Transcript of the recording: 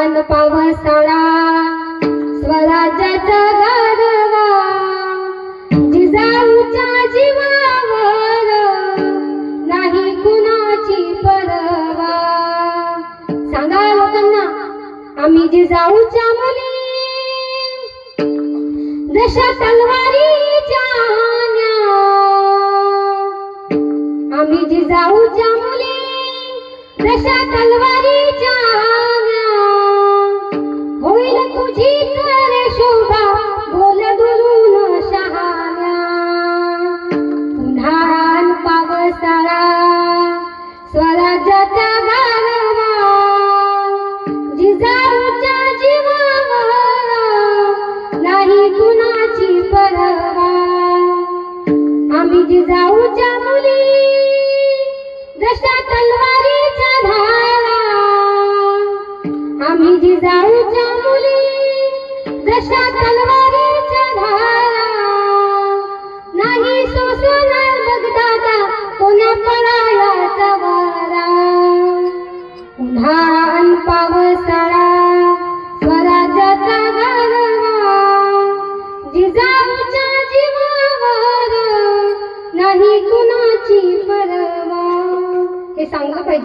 उन्हान पावसाळा स्वराज्याचा गारवा जिजाऊच्या जीवावर नाही कुणाची परवा. सांगा लोकांना आम्ही जिजाऊच्या मुली जशा तलवारीच्या न्या. आम्ही जिजाऊच्या मुली जशा तलवारीच्या न्या. होईल तुझीच रे शोभा बोल दुरून शहाण्या. उन्हान पावसाळा स्वराज्याचा गारवा जिजाऊच्या जीवावर नाही कुणाची परवा. आम्ही जिजाऊच्या मुली जशा तलवारीच्या धारा. आम्ही जिजाऊच्या मुली जशा तलवारीच्या धारा. नाही सोसणार बघदादा कोण्या परायाचा वारा. उन्हान पावसाळा स्वराज्याचा गारवा जिजाऊच्या जीवावर नाही कुणाची परवा. हे सांगलं पाहिजे.